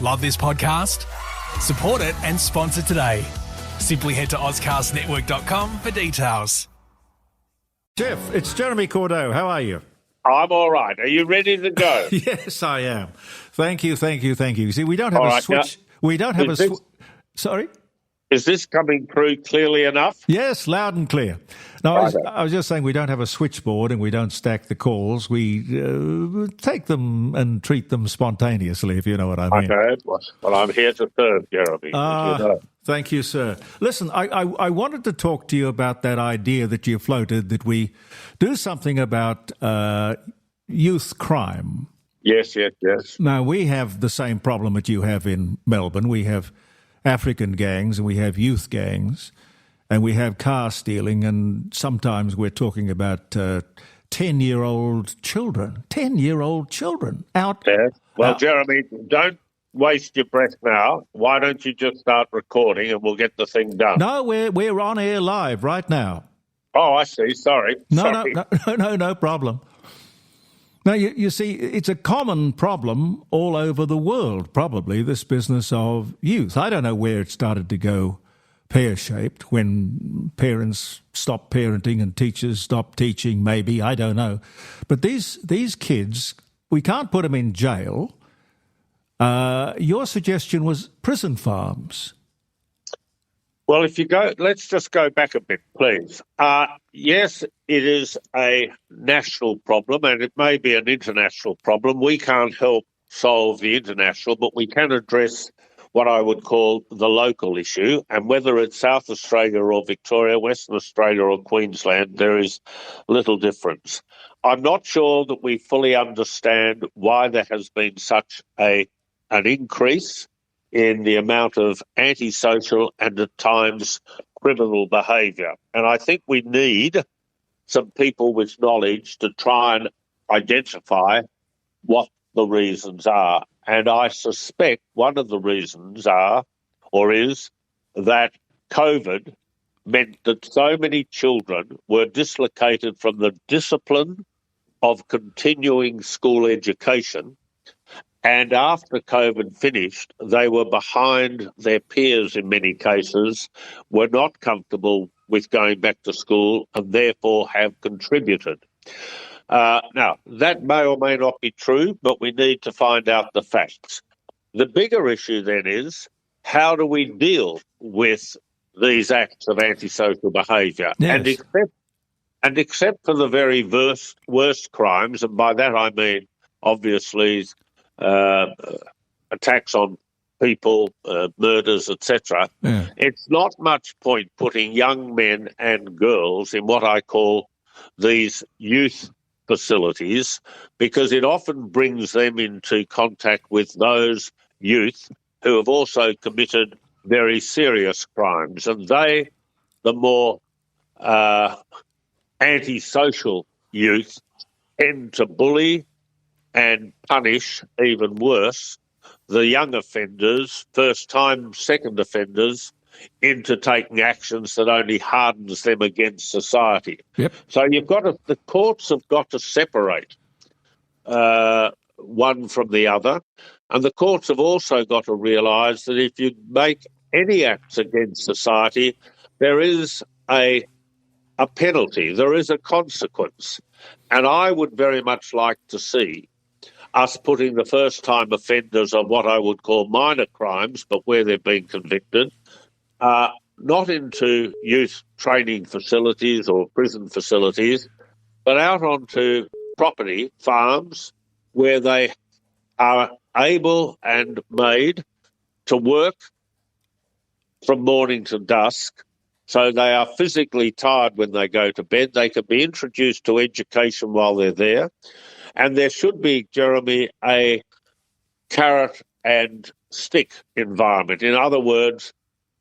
Love this podcast? Support it and sponsor today. Simply head to ozcastnetwork.com for details. Jeff, it's Jeremy Cordeaux. How are you? I'm all right. Are you ready to go? Yes, I am. Thank you. See, we don't have a switch. We don't have a switch. Sorry? Is this coming through clearly enough? Yes, loud and clear. No, I was just saying we don't have a switchboard and we don't stack the calls. We take them and treat them spontaneously, if you know what I mean. Okay. Well, I'm here to serve, Jeremy. Thank you, sir. Listen, I wanted to talk to you about that idea that you floated, that we do something about youth crime. Yes. Now, we have the same problem that you have in Melbourne. We have African gangs and we have youth gangs and we have car stealing, and sometimes we're talking about 10-year-old children. 10-year-old children out. Yes. Well, Jeremy, don't waste your breath now. Why don't you just start recording and we'll get the thing done? No, we're on air live right now. Oh, I see. Sorry. No problem. Now, you see, it's a common problem all over the world, probably, this business of youth. I don't know where it started to go pear-shaped, when parents stopped parenting and teachers stopped teaching, maybe. I don't know. But these kids, we can't put them in jail. Your suggestion was prison farms. Well, let's just go back a bit, please. Yes, it is a national problem and it may be an international problem. We can't help solve the international, but we can address what I would call the local issue. And whether it's South Australia or Victoria, Western Australia or Queensland, there is little difference. I'm not sure that we fully understand why there has been such an increase in the amount of antisocial and at times criminal behaviour. And I think we need some people with knowledge to try and identify what the reasons are. And I suspect one of the reasons is that COVID meant that so many children were dislocated from the discipline of continuing school education. And after COVID finished, they were behind their peers in many cases, were not comfortable with going back to school and therefore have contributed. Now, that may or may not be true, but we need to find out the facts. The bigger issue then is, how do we deal with these acts of antisocial behaviour? Yes. And except for the very worst crimes, and by that I mean, obviously, attacks on people, murders, etc. Yeah. It's not much point putting young men and girls in what I call these youth facilities, because it often brings them into contact with those youth who have also committed very serious crimes. And they, the more antisocial youth, tend to bully and punish, even worse, the young offenders, first-time, second offenders, into taking actions that only hardens them against society. Yep. So the courts have got to separate one from the other, and the courts have also got to realise that if you make any acts against society, there is a penalty, there is a consequence. And I would very much like to see us putting the first-time offenders on what I would call minor crimes, but where they've been convicted, not into youth training facilities or prison facilities, but out onto property, farms, where they are able and made to work from morning to dusk, so they are physically tired when they go to bed. They can be introduced to education while they're there. And there should be, Jeremy, a carrot and stick environment. In other words,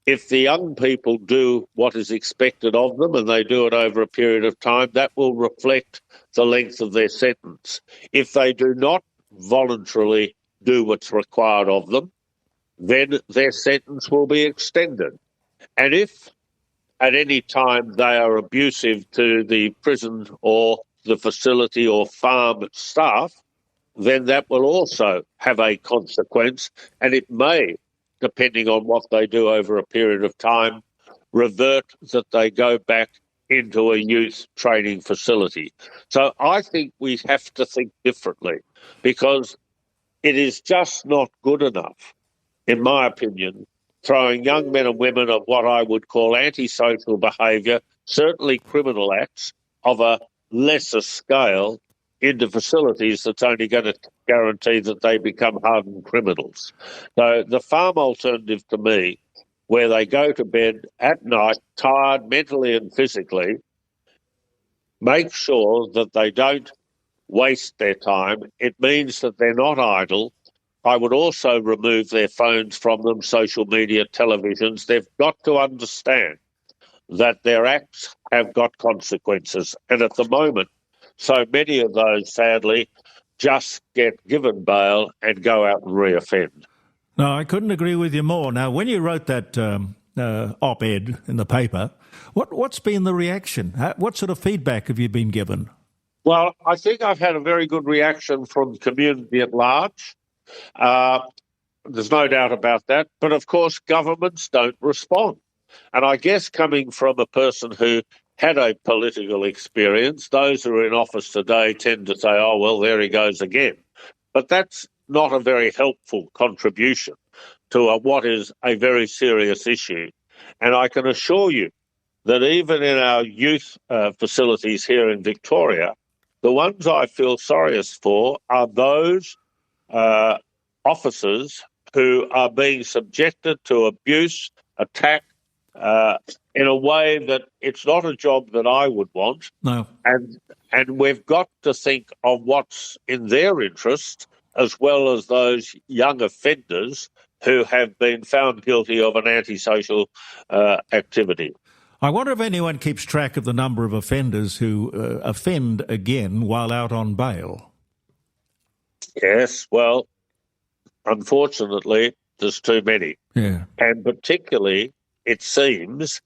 if the young people do what is expected of them and they do it over a period of time, that will reflect the length of their sentence. If they do not voluntarily do what's required of them, then their sentence will be extended. And if at any time they are abusive to the prison or the facility or farm staff, then that will also have a consequence, and it may, depending on what they do over a period of time, revert that they go back into a youth training facility. So I think we have to think differently, because it is just not good enough, in my opinion, throwing young men and women of what I would call antisocial behaviour, certainly criminal acts of a lesser scale, into facilities that's only going to guarantee that they become hardened criminals. So the farm alternative to me, where they go to bed at night tired mentally and physically, make sure that they don't waste their time. It means that they're not idle. I would also remove their phones from them, social media, televisions. They've got to understand that their acts have got consequences. And at the moment, so many of those, sadly, just get given bail and go out and reoffend. No, I couldn't agree with you more. Now, when you wrote that op-ed in the paper, what's been the reaction? What sort of feedback have you been given? Well, I think I've had a very good reaction from the community at large. There's no doubt about that. But, of course, governments don't respond. And I guess coming from a person who had a political experience, those who are in office today tend to say, oh, well, there he goes again. But that's not a very helpful contribution to what is a very serious issue. And I can assure you that even in our youth facilities here in Victoria, the ones I feel sorriest for are those officers who are being subjected to abuse, attack, in a way that it's not a job that I would want. No. And we've got to think of what's in their interest, as well as those young offenders who have been found guilty of an antisocial activity. I wonder if anyone keeps track of the number of offenders who offend again while out on bail. Yes, well, unfortunately, there's too many. Yeah. And particularly, it seems,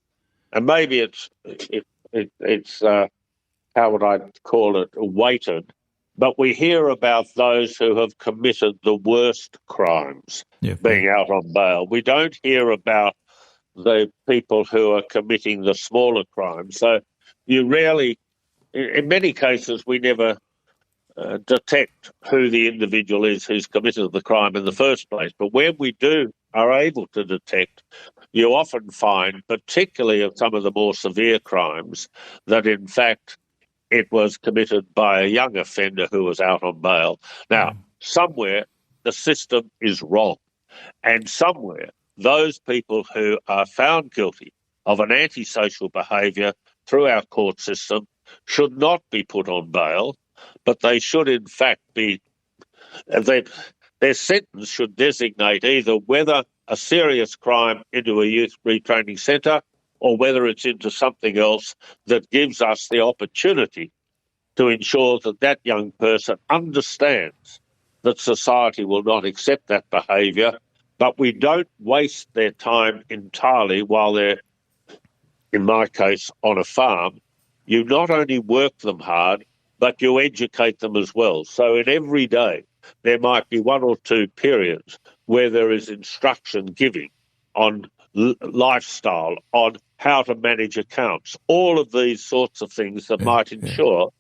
and maybe it's how would I call it, weighted, but we hear about those who have committed the worst crimes being out on bail. We don't hear about the people who are committing the smaller crimes. So you rarely, in many cases, we never detect who the individual is who's committed the crime in the first place. But when we are able to detect, you often find, particularly of some of the more severe crimes, that in fact it was committed by a young offender who was out on bail. Now, somewhere the system is wrong, and somewhere those people who are found guilty of an antisocial behaviour through our court system should not be put on bail, but they should in fact be, their sentence should designate either whether a serious crime into a youth retraining centre or whether it's into something else that gives us the opportunity to ensure that that young person understands that society will not accept that behaviour, but we don't waste their time entirely while they're, in my case, on a farm. You not only work them hard, but you educate them as well. So in every day, there might be one or two periods where there is instruction giving on lifestyle, on how to manage accounts, all of these sorts of things that might ensure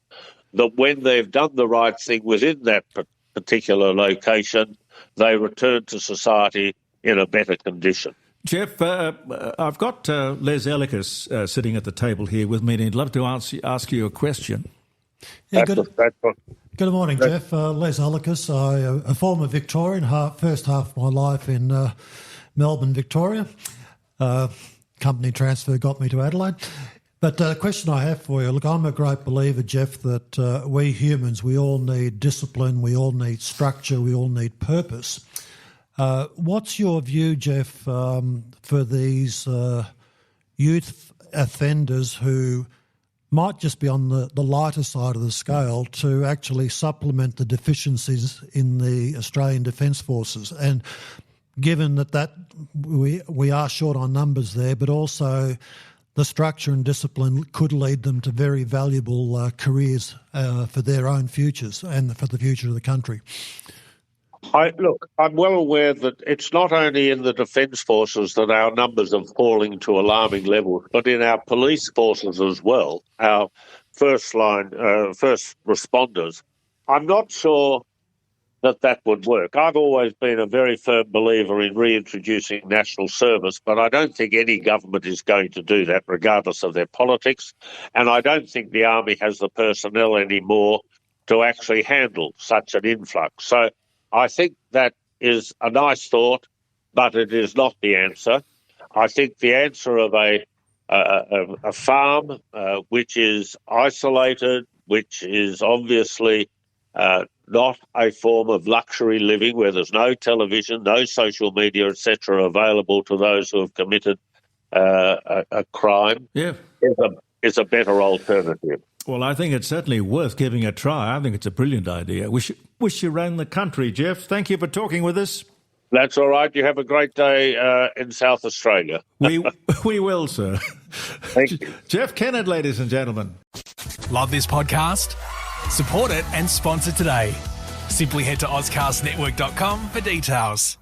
that when they've done the right thing within that particular location, they return to society in a better condition. Jeff, I've got Les Ellicus sitting at the table here with me, and he'd love to ask you a question. Yeah, good morning, Jeff. Les Ellicus, a former Victorian, first half of my life in Melbourne, Victoria. Company transfer got me to Adelaide. But the question I have for you, look, I'm a great believer, Jeff, that we humans, we all need discipline, we all need structure, we all need purpose. What's your view, Jeff, for these youth offenders who might just be on the lighter side of the scale to actually supplement the deficiencies in the Australian Defence Forces? And given that we are short on numbers there, but also the structure and discipline could lead them to very valuable careers for their own futures and for the future of the country. I'm well aware that it's not only in the Defence Forces that our numbers are falling to alarming levels, but in our police forces as well, our first responders. I'm not sure that would work. I've always been a very firm believer in reintroducing national service, but I don't think any government is going to do that, regardless of their politics. And I don't think the Army has the personnel anymore to actually handle such an influx. So I think that is a nice thought, but it is not the answer. I think the answer of a farm which is isolated, which is obviously not a form of luxury living, where there's no television, no social media, etc., available to those who have committed a crime, is a better alternative. Well, I think it's certainly worth giving a try. I think it's a brilliant idea. Wish you around the country, Jeff. Thank you for talking with us. That's all right. You have a great day in South Australia. We will, sir. Thank you. Jeff Kennett, ladies and gentlemen. Love this podcast? Support it and sponsor today. Simply head to AuscastNetwork.com for details.